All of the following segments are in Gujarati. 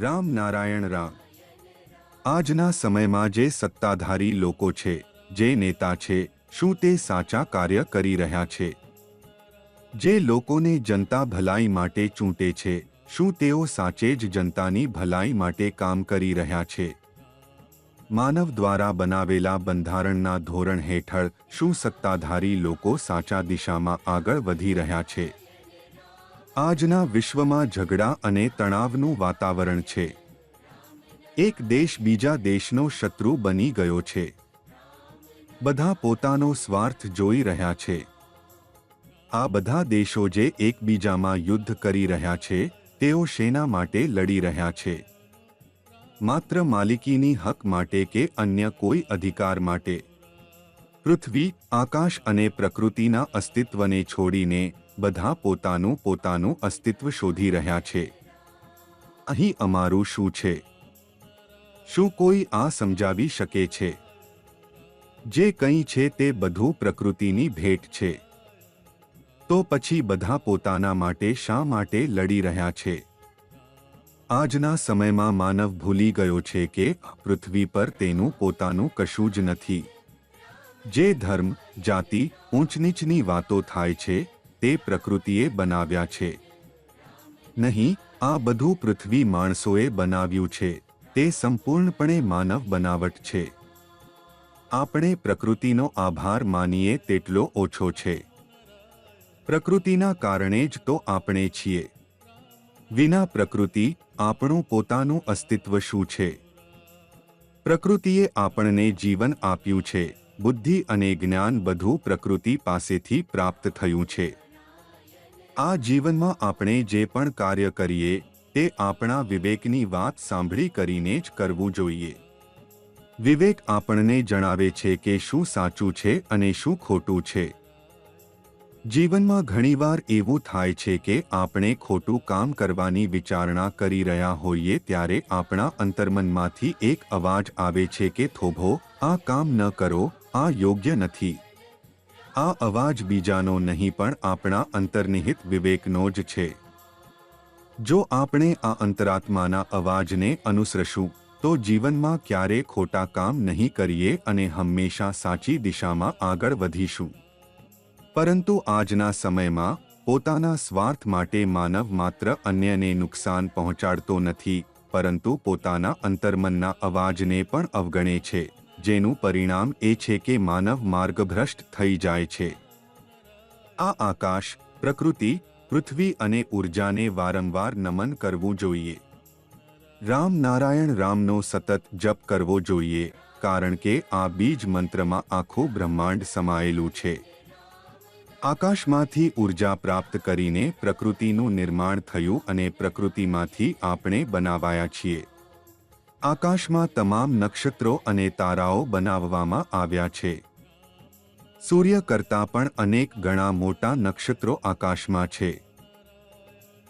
રામ નારાયણ રામ। આજના સમયમાં જે સત્તાધારી લોકો છે, જે નેતા છે, શું તે સાચા કાર્ય કરી રહ્યા છે? જે લોકોને જનતા ભલાઈ માટે ચૂંટે છે, શું તેઓ સાચે જ જનતાની ભલાઈ માટે કામ કરી રહ્યા છે? માનવ દ્વારા બનાવેલા બંધારણના ધોરણ હેઠળ શું સત્તાધારી લોકો સાચા દિશામાં આગળ વધી રહ્યા છે? આજના વિશ્વમાં ઝઘડા અને તણાવનું વાતાવરણ છે। એક દેશ બીજા દેશનો શત્રુ બની ગયો છે। બધા પોતાનો સ્વાર્થ જોઈ રહ્યા છે। આ બધા દેશો જે એકબીજામાં યુદ્ધ કરી રહ્યા છે, તેઓ શેના માટે લડી રહ્યા છે? માત્ર માલિકીની હક માટે કે અન્ય કોઈ અધિકાર માટે? પૃથ્વી, આકાશ અને પ્રકૃતિના અસ્તિત્વને છોડીને બધા પોતાનું અસ્તિત્વ શોધી રહ્યા છે। અહીં અમારું શું છે? શું કોઈ આ સમજાવી શકે છે? જે કંઈ છે તે બધું પ્રકૃતિની ભેટ છે। તો પછી બધા પોતાના માટે શા માટે લડી રહ્યા છે? આજના સમયમાં માનવ ભૂલી ગયો છે કે પૃથ્વી પર તેનું પોતાનું કશું જ નથી। જે ધર્મ, જાતિ, ઊંચ-નીચની વાતો થાય છે, તે પ્રકૃતિએ બનાવ્યા છે। નહીં, આ બધું પૃથ્વી માણસોએ બનાવ્યું છે। તે સંપૂર્ણપણે માનવ બનાવટ છે। આપણે પ્રકૃતિનો આભાર માનીએ તેટલો ઓછો છે। પ્રકૃતિના કારણે જ તો આપણે છીએ। વિના પ્રકૃતિ આપણું પોતાનું અસ્તિત્વ શું છે? પ્રકૃતિએ આપણને જીવન આપ્યું છે। બુદ્ધિ અને જ્ઞાન બધું પ્રકૃતિ પાસેથી પ્રાપ્ત થયું છે। આ જીવનમાં આપણે જે પણ કાર્ય કરીએ, તે આપણા વિવેકની વાત સાંભળી કરીને જ કરવું જોઈએ। વિવેક આપણને જણાવે છે કે શું સાચું છે અને શું ખોટું છે। જીવનમાં ઘણીવાર એવું થાય છે કે આપણે ખોટું કામ કરવાની વિચારણા કરી રહ્યા હોઈએ ત્યારે આપણા અંતર્મનમાંથી એક અવાજ આવે છે કે થોભો, આ કામ ન કરો, આ યોગ્ય નથી। આ અવાજ બીજાનો નહીં પણ આપણા અંતર્નિહિત વિવેકનો જ છે। જો આપણે આ અંતરાત્માના અવાજને અનુસરશું તો જીવનમાં ક્યારે ખોટા કામ નહીં કરીએ અને હંમેશા સાચી દિશામાં આગળ વધીશું। પરંતુ આજના સમયમાં પોતાના સ્વાર્થ માટે માનવ માત્ર અન્યને નુકસાન પહોંચાડતો નથી, પરંતુ પોતાના અંતર્મનના અવાજને પણ અવગણે છે, જેનું પરિણામ એ છે કે માનવ માર્ગભ્રષ્ટ થઈ જાય છે। આ આકાશ, પ્રકૃતિ, પૃથ્વી અને ઊર્જાને વારંવાર નમન કરવું જોઈએ। રામ નારાયણ રામનો સતત જપ કરવો જોઈએ, કારણ કે આ બીજ મંત્રમાં આખું બ્રહ્માંડ સમાયેલું છે। આકાશમાંથી ઊર્જા પ્રાપ્ત કરીને પ્રકૃતિનું નિર્માણ થયું અને પ્રકૃતિમાંથી આપણે બનાવાયા છીએ। આકાશમાં તમામ નક્ષત્રો અને તારાઓ બનાવવામાં આવ્યા છે। સૂર્ય કરતાં પણ અનેક ગણા મોટા નક્ષત્રો આકાશમાં છે।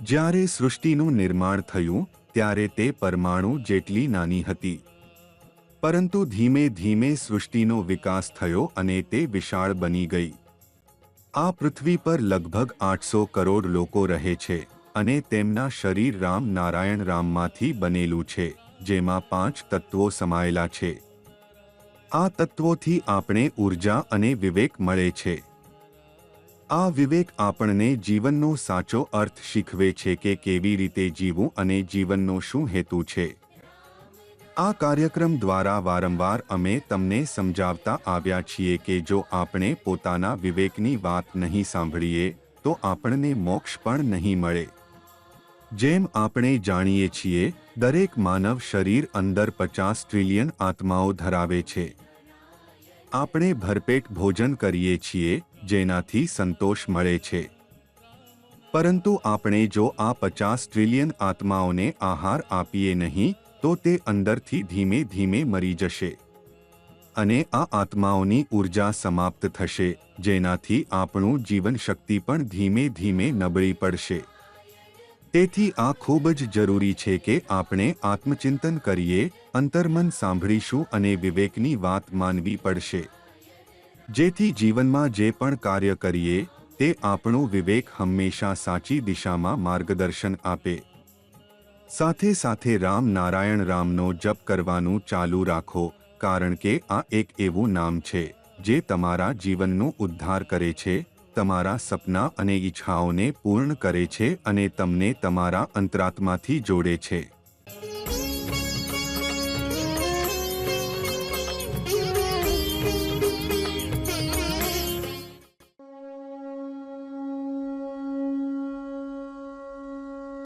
જ્યારે સૃષ્ટિનું નિર્માણ થયું ત્યારે તે પરમાણુ જેટલી નાની હતી, પરંતુ ધીમે ધીમે સૃષ્ટિનો વિકાસ થયો અને તે વિશાળ બની ગઈ। આ પૃથ્વી પર લગભગ 800 કરોડ લોકો રહે છે અને તેમના શરીર રામ નારાયણ રામમાંથી બનેલું છે, જેમાં 5 તત્વો સમાયેલા છે। આ તત્વોથી આપણે ઊર્જા અને વિવેક મળે છે। આ વિવેક આપણને જીવનનો સાચો અર્થ શીખવે છે કે કેવી રીતે જીવવું અને જીવનનો શું હેતુ છે। આ કાર્યક્રમ દ્વારા વારંવાર અમે તમને સમજાવતા આવ્યા છીએ કે જો આપણે પોતાના વિવેકની વાત નહીં સાંભળીએ તો આપણને મોક્ષ પણ નહીં મળે। જેમ આપણે જાણીએ છીએ, દરેક માનવ શરીર અંદર 50 ટ્રિલિયન આત્માઓ ધરાવે છે। આપણે ભરપેટ ભોજન કરીએ છીએ, જેનાથી સંતોષ મળે છે, પરંતુ આપણે જો આ 50 ટ્રિલિયન આત્માઓને આહાર આપીએ નહીં તો તે અંદરથી ધીમે ધીમે મરી જશે અને આ આત્માઓની ઊર્જા સમાપ્ત થશે, જેનાથી આપણું જીવન શક્તિ પણ ધીમે ધીમે નબળી પડશે। તેથી આ ખૂબ જ જરૂરી છે કે આપણે આત્મચિંતન કરીએ, અંતર્મન સાંભળીશું અને વિવેકની વાત માનવી પડશે, જેથી જીવનમાં જે પણ કાર્ય કરીએ તે આપણું વિવેક હંમેશા સાચી દિશામાં માર્ગદર્શન આપે। સાથે સાથે રામ નારાયણ રામનો જપ કરવાનું ચાલુ રાખો, કારણ કે આ એક એવું નામ છે જે તમારા જીવનનો ઉદ્ધાર કરે છે, તમારા સપના અને ઈચ્છાઓને પૂર્ણ કરે છે અને તમને તમારા અંતરાત્માથી જોડે છે.